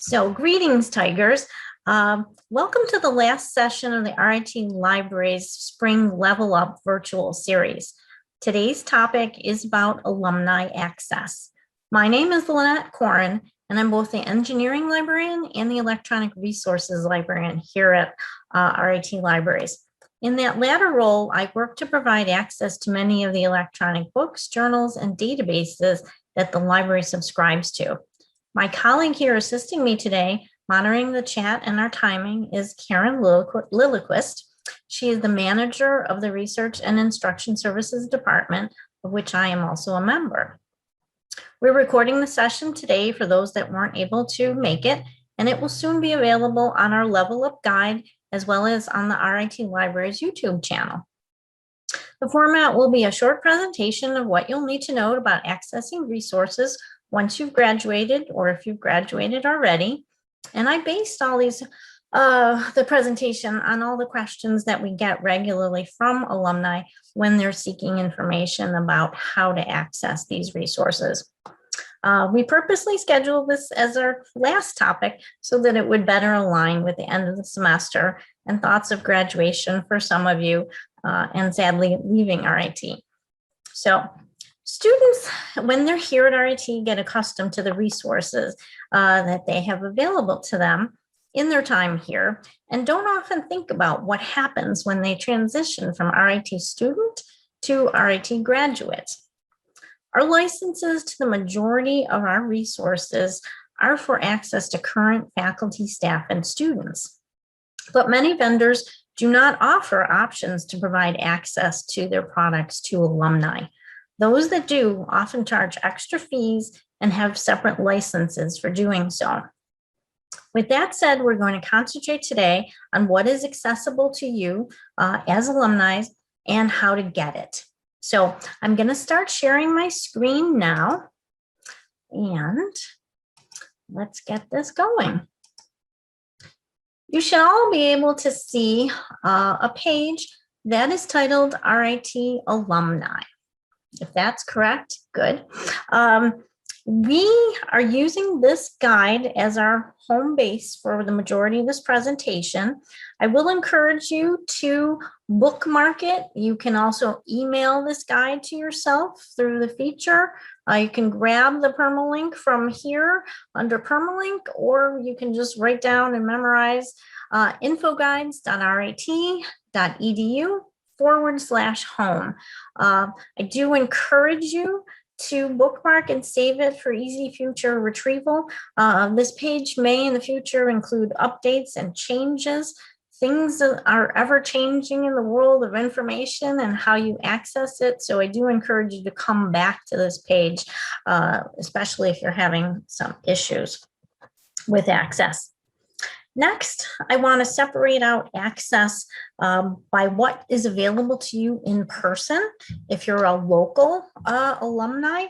So greetings, Tigers. Welcome to the last session of the RIT Libraries Spring Level Up virtual series. Today's topic is about alumni access. My name is Linette Koren, and I'm both the engineering librarian and the electronic resources librarian here at RIT Libraries. In that latter role, I work to provide access to many of the electronic books, journals, and databases that the library subscribes to. My colleague here assisting me today, monitoring the chat and our timing, is Karen Lilliquist. She is the manager of the Research and Instruction Services Department, of which I am also a member. We're recording the session today for those that weren't able to make it, and it will soon be available on our Level Up guide, as well as on the RIT Libraries YouTube channel. The format will be a short presentation of what you'll need to know about accessing resources once you've graduated, or if you've graduated already. And I based all these, the presentation on all the questions that we get regularly from alumni when they're seeking information about how to access these resources. We purposely scheduled this as our last topic so that it would better align with the end of the semester and thoughts of graduation for some of you, and sadly leaving RIT. So students, when they're here at RIT, get accustomed to the resources that they have available to them in their time here, and don't often think about what happens when they transition from RIT student to RIT graduate. Our licenses to the majority of our resources are for access to current faculty, staff, and students. But many vendors do not offer options to provide access to their products to alumni. Those that do often charge extra fees and have separate licenses for doing so. With that said, we're going to concentrate today on what is accessible to you as alumni and how to get it. So I'm going to start sharing my screen now, and let's get this going. You should all be able to see a page that is titled RIT Alumni. If that's correct, good. We are using this guide as our home base for the majority of this presentation. I will encourage you to bookmark it. You can also email this guide to yourself through the feature. You can grab the permalink from here under permalink, or you can just write down and memorize infoguides.rit.edu/home. I do encourage you to bookmark and save it for easy future retrieval. This page may in the future include updates and changes. Things that are ever changing in the world of information and how you access it. So I do encourage you to come back to this page, especially if you're having some issues with access. Next, I want to separate out access by what is available to you in person if you're a local alumni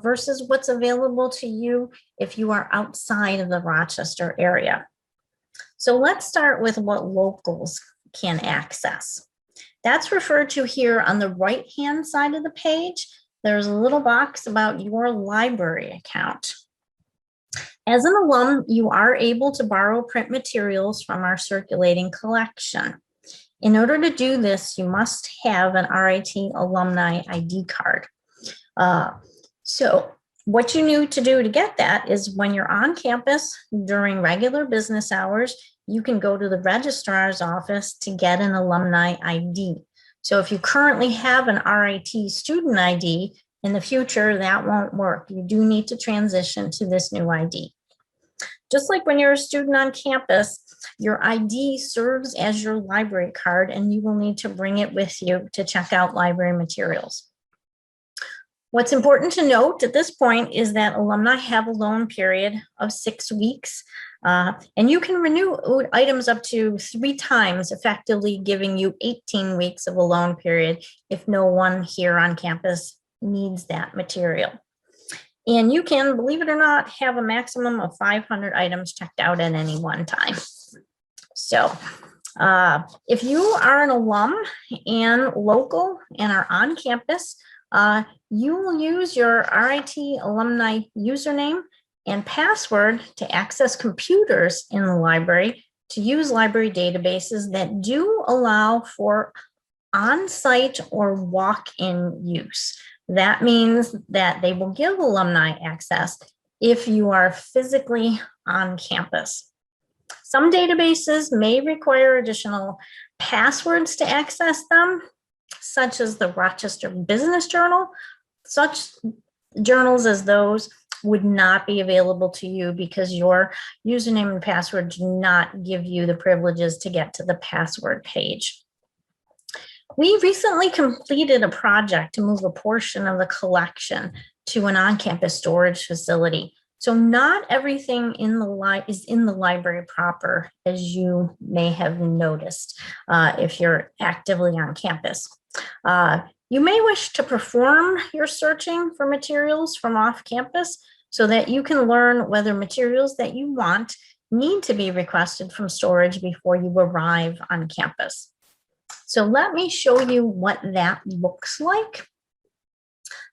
versus what's available to you if you are outside of the Rochester area. So let's start with what locals can access. That's referred to here on the right-hand side of the page. There's a little box about your library account. As an alum, you are able to borrow print materials from our circulating collection. In order to do this, you must have an RIT Alumni ID card. So what you need to do to get that is when you're on campus during regular business hours, you can go to the registrar's office to get an alumni ID. So if you currently have an RIT student ID, in the future, that won't work. You do need to transition to this new ID. Just like when you're a student on campus, your ID serves as your library card, and you will need to bring it with you to check out library materials. What's important to note at this point is that alumni have a loan period of 6 weeks, and you can renew items up to 3 times, effectively giving you 18 weeks of a loan period if no one here on campus needs that material. And you can, believe it or not, have a maximum of 500 items checked out at any one time. So if you are an alum and local and are on campus, you will use your RIT alumni username and password to access computers in the library to use library databases that do allow for on-site or walk-in use. That means that they will give alumni access if you are physically on campus. Some databases may require additional passwords to access them, such as the Rochester Business Journal. Such journals as those would not be available to you because your username and password do not give you the privileges to get to the password page. We recently completed a project to move a portion of the collection to an on-campus storage facility. So not everything is in the library proper, as you may have noticed if you're actively on campus. You may wish to perform your searching for materials from off campus so that you can learn whether materials that you want need to be requested from storage before you arrive on campus. So let me show you what that looks like.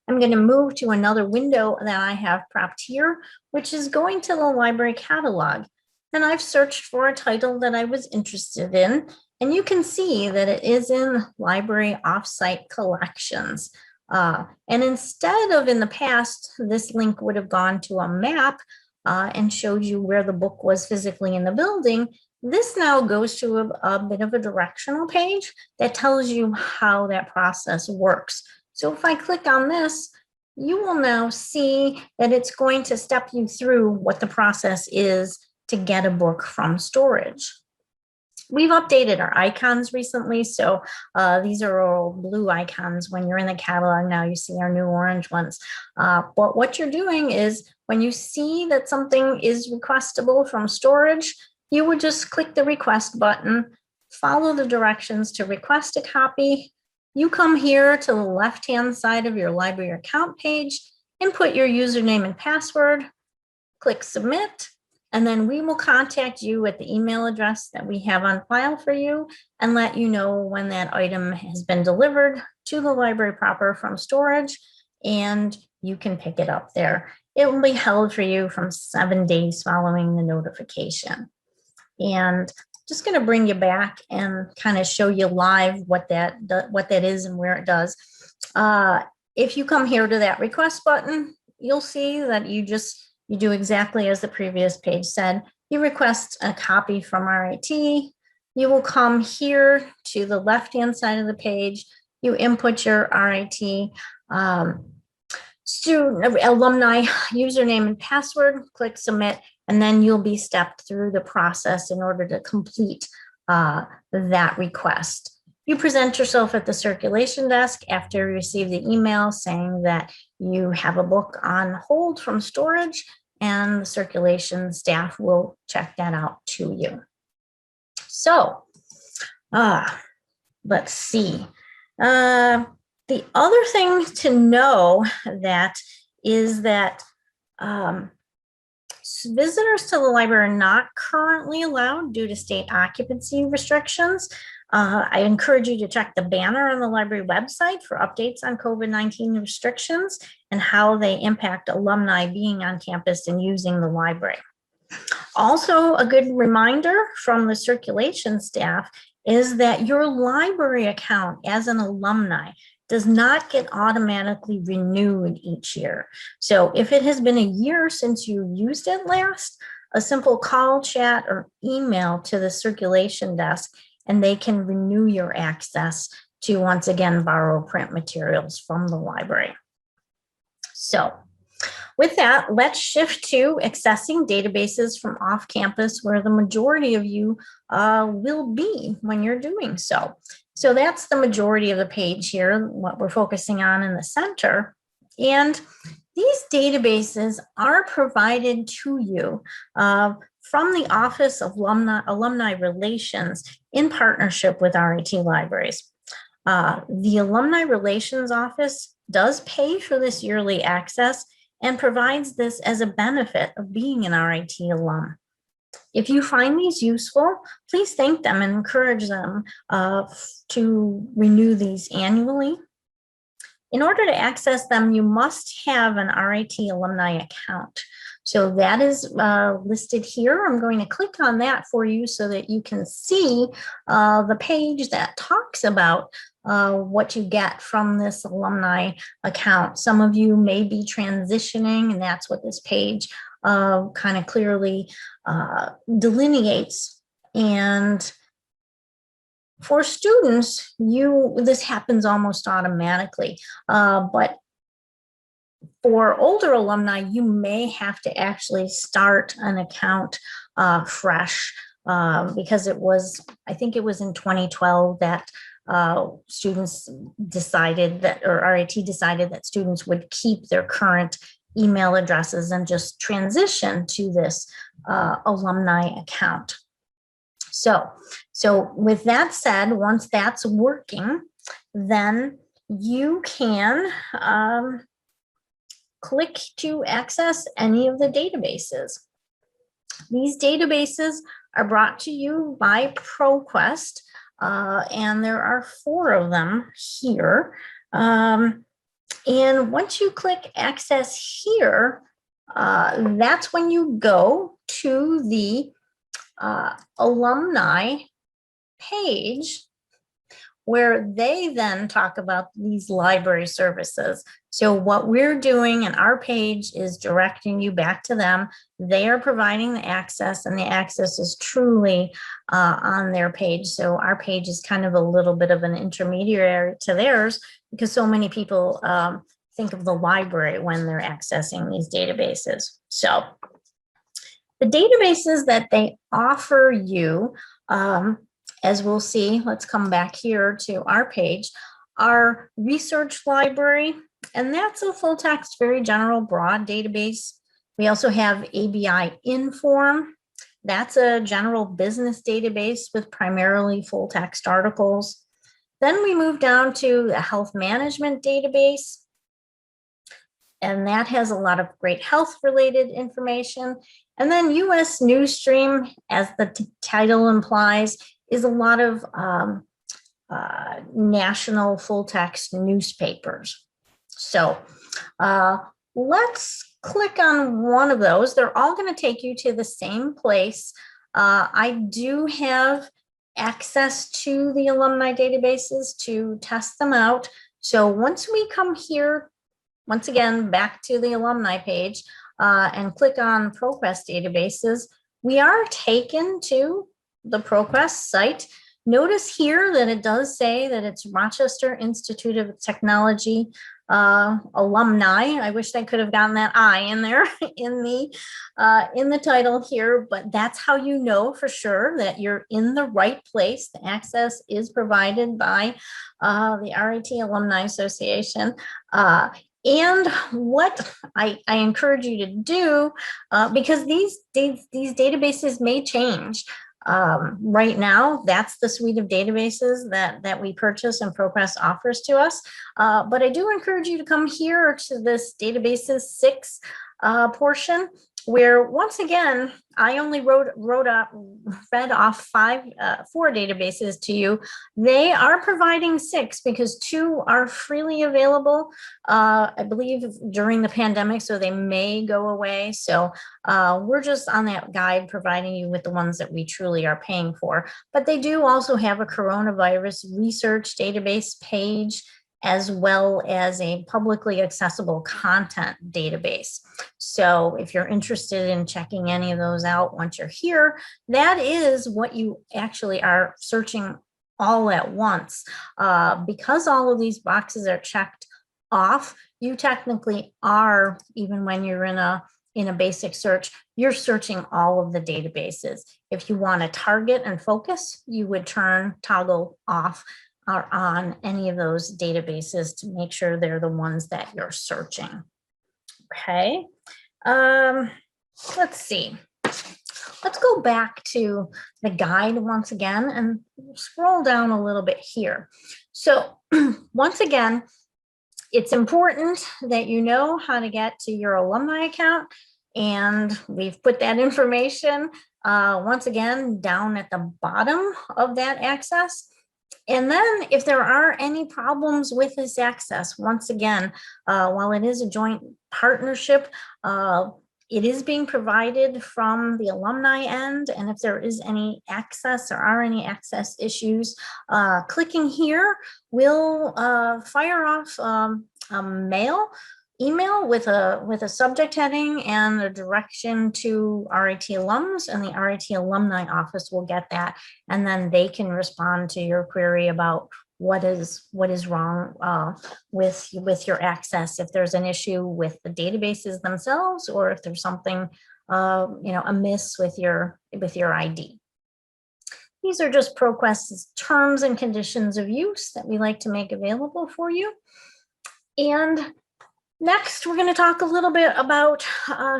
I'm going to move to another window that I have propped here, which is going to the library catalog. And I've searched for a title that I was interested in, and you can see that it is in library offsite collections. And instead of in the past, this link would have gone to a map and showed you where the book was physically in the building. This now goes to a bit of a directional page that tells you how that process works. So if I click on this, you will now see that it's going to step you through what the process is to get a book from storage. We've updated our icons recently, so these are all blue icons. When you're in the catalog now, you see our new orange ones. But what you're doing is when you see that something is requestable from storage, you would just click the request button, follow the directions to request a copy. You come here to the left-hand side of your library account page, input your username and password, click submit, and then we will contact you at the email address that we have on file for you and let you know when that item has been delivered to the library proper from storage, and you can pick it up there. It will be held for you from 7 days following the notification. And just going to bring you back and kind of show you live what that is and where it does. If you come here to that request button, you'll see that you do exactly as the previous page said. You request a copy from RIT. You will come here to the left-hand side of the page. You input your RIT student alumni username and password, click submit, and then you'll be stepped through the process in order to complete that request. You present yourself at the circulation desk after you receive the email saying that you have a book on hold from storage, and the circulation staff will check that out to you. So let's see. The other thing to know that is that visitors to the library are not currently allowed due to state occupancy restrictions. I encourage you to check the banner on the library website for updates on COVID-19 restrictions and how they impact alumni being on campus and using the library. Also, a good reminder from the circulation staff is that your library account as an alumni does not get automatically renewed each year. So if it has been a year since you used it last, a simple call, chat, or email to the circulation desk, and they can renew your access to once again borrow print materials from the library. So with that, let's shift to accessing databases from off campus where the majority of you will be when you're doing so. So that's the majority of the page here, what we're focusing on in the center. And these databases are provided to you from the Office of Alumni Relations in partnership with RIT Libraries. The Alumni Relations Office does pay for this yearly access and provides this as a benefit of being an RIT alum. If you find these useful, please thank them and encourage them to renew these annually. In order to access them, you must have an RIT alumni account. So that is listed here. I'm going to click on that for you so that you can see the page that talks about what you get from this alumni account. Some of you may be transitioning, and that's what this page kind of clearly delineates. And for students, this happens almost automatically, but for older alumni, you may have to actually start an account fresh because I think it was in 2012 that students decided that, or RIT decided that students would keep their current email addresses and just transition to this alumni account. So with that said, once that's working, then you can click to access any of the databases. These databases are brought to you by Proquest, and there are 4 of them here. And once you click access here, that's when you go to the alumni page, where they then talk about these library services. So what we're doing in our page is directing you back to them. They are providing the access, and the access is truly on their page. So our page is kind of a little bit of an intermediary to theirs, because so many people think of the library when they're accessing these databases. So the databases that they offer you, as we'll see, let's come back here to our page, our research library, and that's a full text, very general, broad database. We also have ABI Inform. That's a general business database with primarily full text articles. Then we move down to the health management database, and that has a lot of great health related information. And then US Newsstream, as the title implies, is a lot of national full text newspapers. So let's click on one of those. They're all going to take you to the same place. I do have access to the alumni databases to test them out. So once we come here, once again, back to the alumni page and click on Proquest databases, we are taken to the Proquest site. Notice here that it does say that it's Rochester Institute of Technology alumni. I wish I could have gotten that I in there in the title here, but that's how you know for sure that you're in the right place. The access is provided by the RIT Alumni Association. And what I encourage you to do, because these databases may change. Right now, that's the suite of databases that we purchase and Proquest offers to us. But I do encourage you to come here to this databases 6 portion, where once again, I only read off 4 databases to you. They are providing 6 because 2 are freely available, I believe, during the pandemic, so they may go away. So we're just on that guide providing you with the ones that we truly are paying for. But they do also have a coronavirus research database page, as well as a publicly accessible content database. So if you're interested in checking any of those out once you're here, that is what you actually are searching all at once. Because all of these boxes are checked off, you technically are, even when you're in a basic search, you're searching all of the databases. If you want to target and focus, you would toggle off or on any of those databases to make sure they're the ones that you're searching. Okay, let's see. Let's go back to the guide once again and scroll down a little bit here. So once again, it's important that you know how to get to your alumni account, and we've put that information once again down at the bottom of that access. And then if there are any problems with this access, once again, while it is a joint partnership, It is being provided from the alumni end, and if there is any access or are any access issues, clicking here will fire off a email with a subject heading and a direction to RIT alums, and the RIT alumni office will get that, and then they can respond to your query about what is wrong with your access, if there's an issue with the databases themselves, or if there's something amiss with your ID. These are just Proquest's terms and conditions of use that we like to make available for you. And next, we're going to talk a little bit about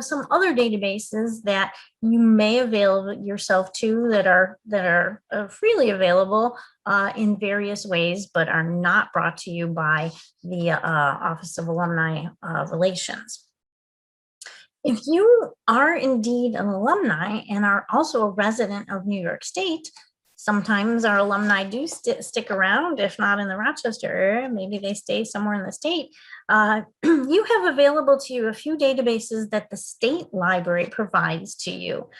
some other databases that you may avail yourself to that are freely available in various ways, but are not brought to you by the Office of Alumni Relations. If you are indeed an alumni and are also a resident of New York State, sometimes our alumni do stick around, if not in the Rochester area, maybe they stay somewhere in the state. You have available to you a few databases that the state library provides to you.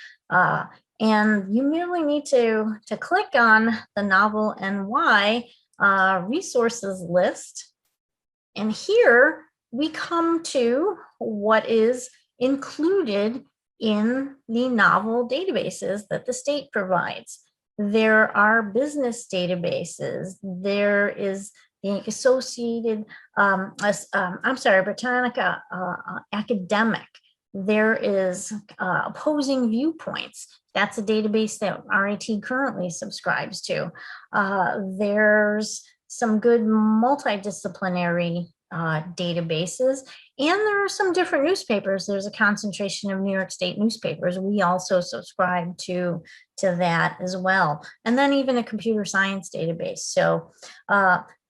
And you merely need to click on the Novel NY resources list. And here we come to what is included in the novel databases that the state provides. There are business databases. There is the associated, Britannica academic. There is opposing viewpoints. That's a database that RIT currently subscribes to. There's some good multidisciplinary databases, and there are some different newspapers. There's a concentration of New York State newspapers. We also subscribe to that as well. And then even a computer science database. So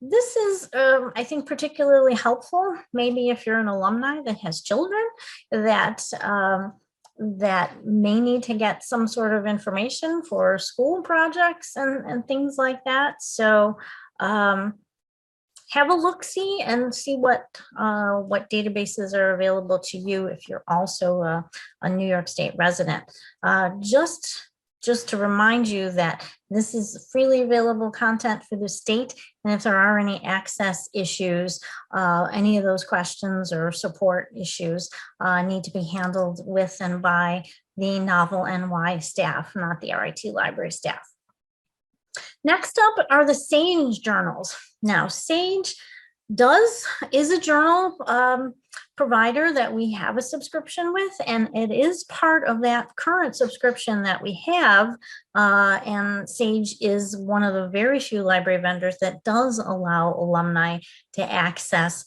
this is, I think, particularly helpful, maybe if you're an alumni that has children that may need to get some sort of information for school projects and things like that. So have a look-see and see what databases are available to you if you're also a New York State resident. Just to remind you that this is freely available content for the state, and if there are any access issues, any of those questions or support issues need to be handled with and by the Novel NY staff, not the RIT library staff. Next up are the SAGE journals. Now, SAGE is a journal provider that we have a subscription with, and it is part of that current subscription that we have. And SAGE is one of the very few library vendors that does allow alumni to access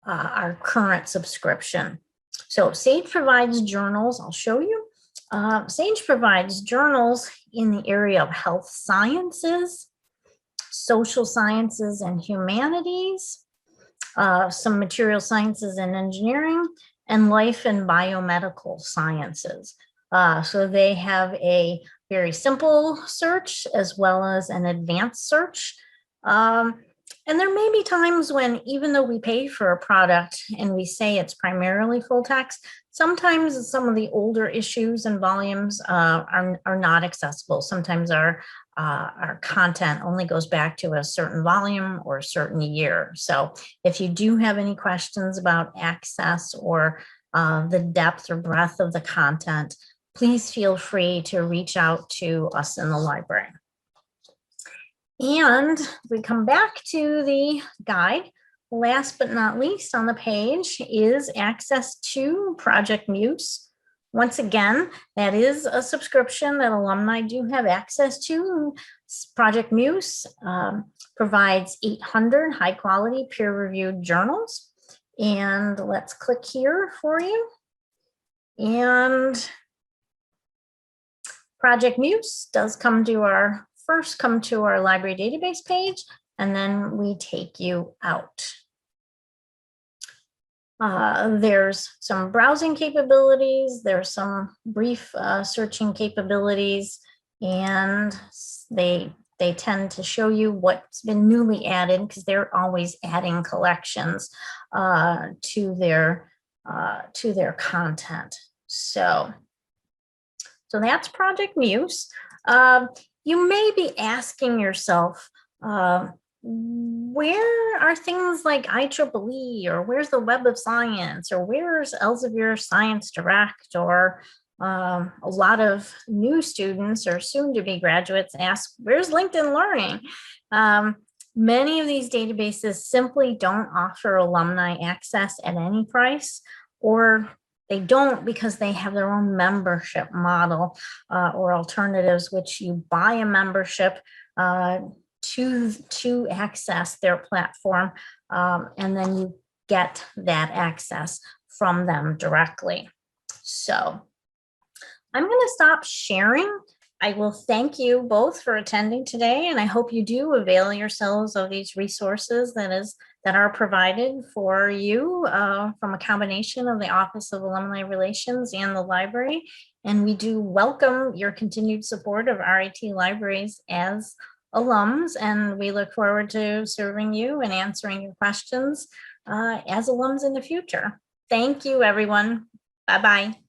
our current subscription. So SAGE provides journals. I'll show you. SAGE provides journals in the area of health sciences, social sciences and humanities, some material sciences and engineering, and life and biomedical sciences. So they have a very simple search as well as an advanced search. And there may be times when, even though we pay for a product and we say it's primarily full text, sometimes some of the older issues and volumes are not accessible. Sometimes our content only goes back to a certain volume or a certain year. So if you do have any questions about access or the depth or breadth of the content, please feel free to reach out to us in the library. And we come back to the guide. Last but not least on the page is access to Project Muse. Once again, that is a subscription that alumni do have access to. Project Muse provides 800 high-quality peer-reviewed journals. And let's click here for you. And Project Muse does come to our library database page, and then we take you out. There's some browsing capabilities, there's some brief searching capabilities, and they tend to show you what's been newly added because they're always adding collections to their content. So that's Project Muse. You may be asking yourself, where are things like IEEE, or where's the Web of Science, or where's Elsevier Science Direct, or a lot of new students or soon-to-be graduates ask, where's LinkedIn Learning? Many of these databases simply don't offer alumni access at any price, or they don't because they have their own membership model or alternatives, which you buy a membership to access their platform, and then you get that access from them directly. So I'm going to stop sharing. I will thank you both for attending today, and I hope you do avail yourselves of these resources that are provided for you from a combination of the Office of Alumni Relations and the library. And we do welcome your continued support of RIT Libraries as alums, and we look forward to serving you and answering your questions as alums in the future. Thank you, everyone. Bye-bye.